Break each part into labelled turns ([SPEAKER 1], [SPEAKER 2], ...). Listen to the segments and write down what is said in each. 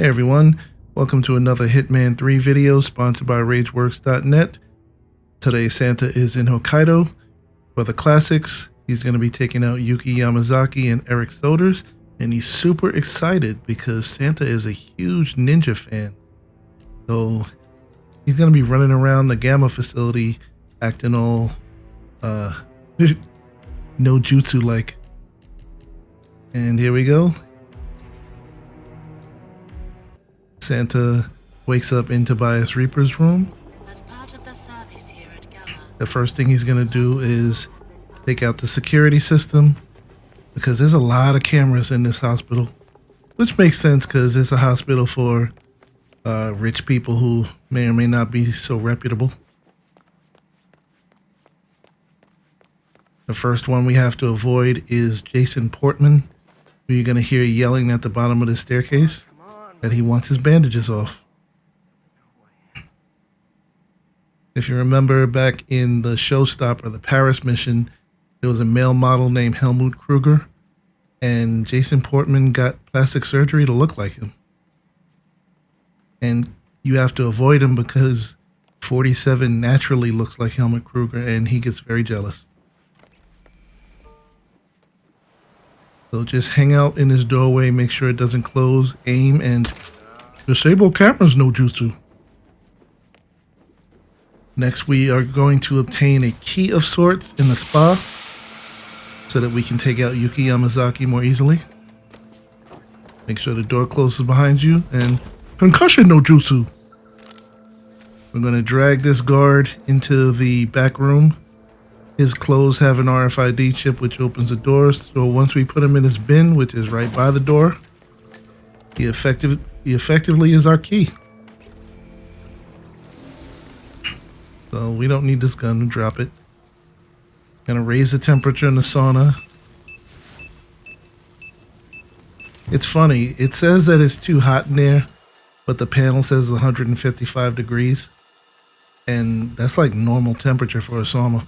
[SPEAKER 1] Hey everyone, welcome to another Hitman 3 video sponsored by RageWorks.net. Today Santa is in Hokkaido for the classics. He's going to be taking out Yuki, Yamazaki, and Erich Soders, and he's super excited because Santa is a huge ninja fan. So he's going to be running around the Gamma facility acting all no jutsu like. And here we go. Santa wakes up in Tobias Reaper's room.
[SPEAKER 2] As part of the service here at Gamma,
[SPEAKER 1] The first thing he's going to do is take out the security system because there's a lot of cameras in this hospital, which makes sense because it's a hospital for rich people who may or may not be so reputable. The first one we have to avoid is Jason Portman, who you're going to hear yelling at the bottom of the staircase that he wants his bandages off. If you remember back in the Showstopper, the Paris mission, there was a male model named Helmut Kruger, and Jason Portman got plastic surgery to look like him. And you have to avoid him because 47 naturally looks like Helmut Kruger, and he gets very jealous. So just hang out in his doorway, make sure it doesn't close, aim, and disable cameras no jutsu. Next, we are going to obtain a key of sorts in the spa so that we can take out Yuki Yamazaki more easily. Make sure the door closes behind you, and concussion no jutsu. We're going to drag this guard into the back room. His clothes have an RFID chip which opens the doors, so once we put him in his bin, which is right by the door, he effectively is our key. So we don't need this gun to drop it. Gonna raise the temperature in the sauna. It's funny, it says that it's too hot in there, but the panel says 155 degrees, and that's like normal temperature for a sauna.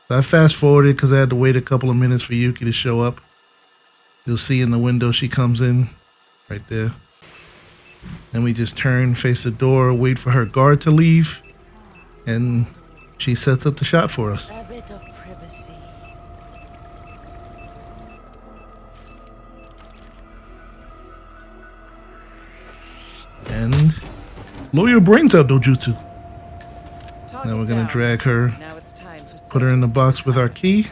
[SPEAKER 1] So I fast forwarded because I had to wait a couple of minutes for Yuki to show up. You'll see in the window she comes in right there. And we just turn, face the door, wait for her guard to leave, and she sets up the shot for us.
[SPEAKER 2] a bit of privacy.
[SPEAKER 1] And blow your brains out, dojutsu.
[SPEAKER 2] Target
[SPEAKER 1] Now we're gonna
[SPEAKER 2] down.
[SPEAKER 1] drag her,
[SPEAKER 2] Now it's time for
[SPEAKER 1] put her in the
[SPEAKER 2] service
[SPEAKER 1] box
[SPEAKER 2] to
[SPEAKER 1] with our
[SPEAKER 2] come.
[SPEAKER 1] key.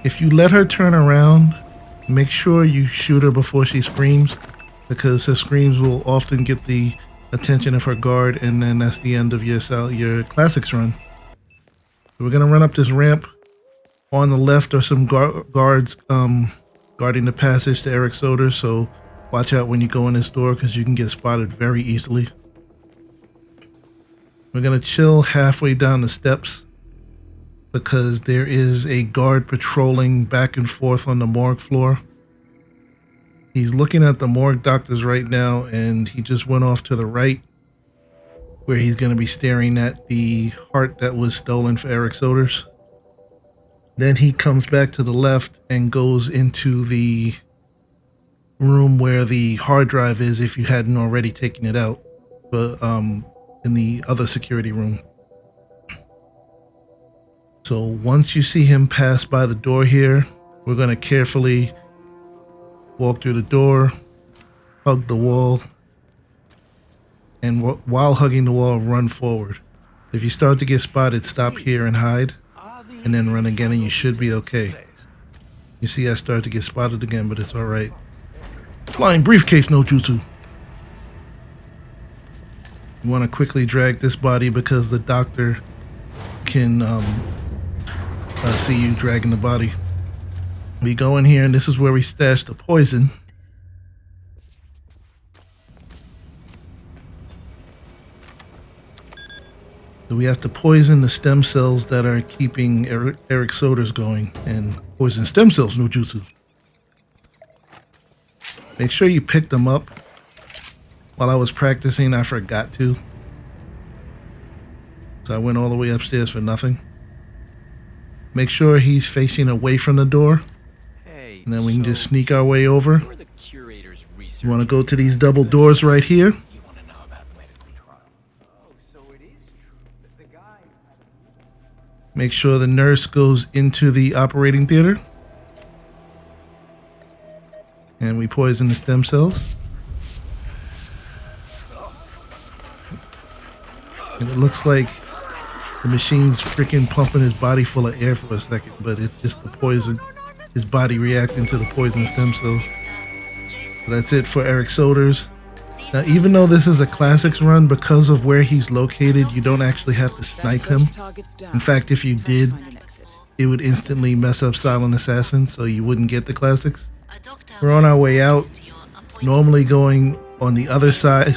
[SPEAKER 1] If you let her turn around, make sure you shoot her before she screams, because her screams will often get the attention of her guard, and then that's the end of your classics run. So we're gonna run up this ramp. On the left are some guards guarding the passage to Erich Soders, so watch out when you go in this door because you can get spotted very easily. We're gonna chill halfway down the steps because there is a guard patrolling back and forth on the morgue floor. He's looking at the morgue doctors right now, and he just went off to the right where he's going to be staring at the heart that was stolen for Erich Soders. Then he comes back to the left and goes into the room where the hard drive is if you hadn't already taken it out, but in the other security room. So once you see him pass by the door here, we're going to carefully walk through the door, hug the wall, and while hugging the wall, run forward. If you start to get spotted, stop here and hide, and then run again, and you should be okay. You see I started to get spotted again, but it's alright. Flying briefcase no jutsu. You want to quickly drag this body because the doctor can see you dragging the body. We go in here, and this is where we stash the poison. So we have to poison the stem cells that are keeping Erich Soders going, and poison stem cells no jutsu. Make sure you pick them up. While I was practicing, I forgot to. So I went all the way upstairs for nothing. Make sure he's facing away from the door. And then we can just sneak our way over.
[SPEAKER 3] You're the curator's research
[SPEAKER 1] You want to go to these double doors right here. Make sure the nurse goes into the operating theater. And we poison the stem cells. And it looks like the machine's freaking pumping his body full of air for a second, but it's just the poison. His body reacting to the poison stem cells. So that's it for Erich Soders. Now, even though this is a classics run, because of where he's located, you don't actually have to snipe him. In fact, if you did, it would instantly mess up Silent Assassin, so you wouldn't get the classics. We're on our way out. Normally going on the other side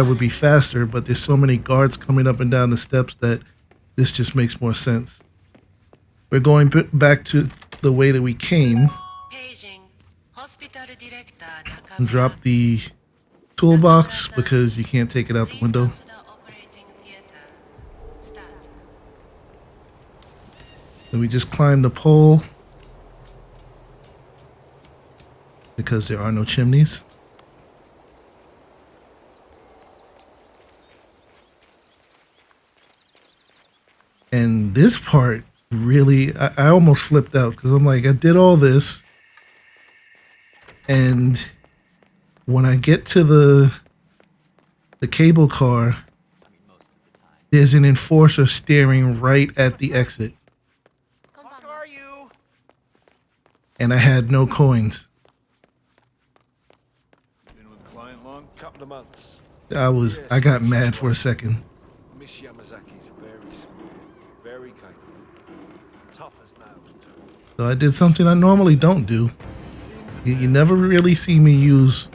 [SPEAKER 1] would be faster, but there's so many guards coming up and down the steps that this just makes more sense. We're going back to the way that we came. And drop the toolbox because you can't take it out the window. So we just climb the pole because there are no chimneys. And this part really, I almost flipped out because I'm like, I did all this, and when I get to the cable car, there's an enforcer staring right at the exit.
[SPEAKER 3] What are you?
[SPEAKER 1] And I had no coins.
[SPEAKER 3] Been with the client long? Couple of months.
[SPEAKER 1] I got mad for a second.
[SPEAKER 3] Miss Yamazaki's very smooth, very capable, tough as nails too.
[SPEAKER 1] So I did something I normally don't do. You never really see me use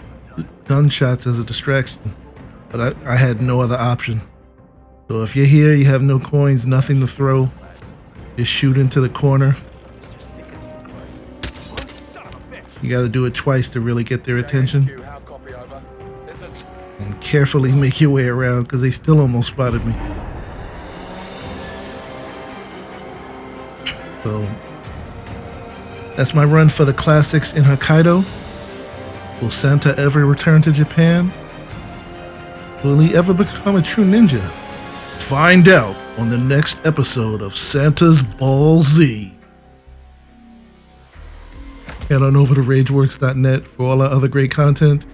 [SPEAKER 1] gunshots as a distraction, but I had no other option. So if you're here, you have no coins, nothing to throw, just shoot into the corner. You got to do it twice to really get their attention. And carefully make your way around because they still almost spotted me. So that's my run for the classics in Hokkaido. Will Santa ever return to Japan? Will he ever become a true ninja? Find out on the next episode of Santa's Ball Z. Head on over to rageworks.net for all our other great content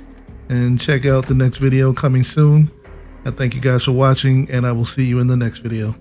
[SPEAKER 1] and check out the next video coming soon. I thank you guys for watching, and I will see you in the next video.